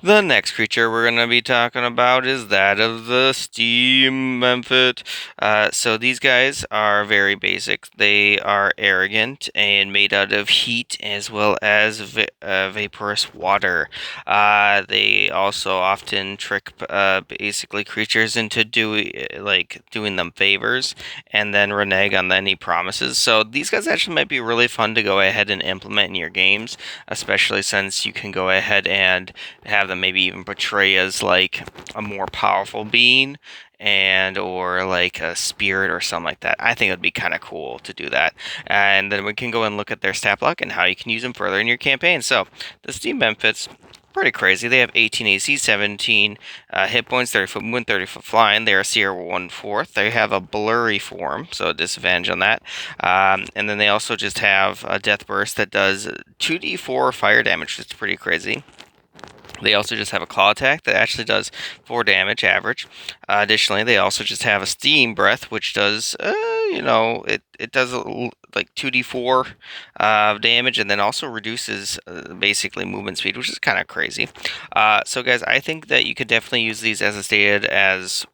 The next creature we're going to be talking about is that of the Steam Memphit. So these guys are very basic. They are arrogant and made out of heat as well as vaporous water. They also often trick basically creatures into doing them favors and then renege on any promises. So these guys actually might be really fun to go ahead and implement in your games, especially since you can go ahead and have them maybe even portray as like a more powerful being and or like a spirit or something like that. I think it would be kind of cool to do that. And then we can go and look at their stat block and how you can use them further in your campaign. So the Steam Benefits, pretty crazy. They have 18 AC, 17 hit points, 30 foot movement, 30 foot flying. They are Sierra 1/4. They have a blurry form, so a disadvantage on that. And then they also just have a death burst that does 2d4 fire damage, which is pretty crazy. They also just have a claw attack that actually does 4 damage average. Additionally, they also just have a steam breath, which does, it does like 2d4 damage, and then also reduces basically movement speed, which is kind of crazy. So, guys, I think that you could definitely use these as stated as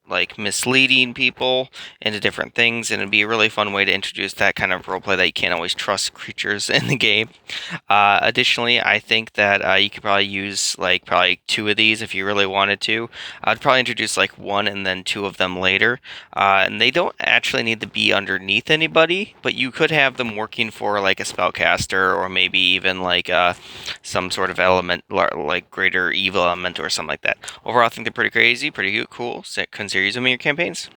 like misleading people into different things, and it'd be a really fun way to introduce that kind of roleplay that you can't always trust creatures in the game. Additionally, I think that you could probably use like probably 2 of these if you really wanted to. I'd probably introduce like 1 and then 2 of them later. And they don't actually need to be underneath anybody, but you could have them working for like a spellcaster or maybe even like some sort of element like greater evil element or something like that. Overall, I think they're pretty crazy, pretty cool. Consider using them in your campaigns.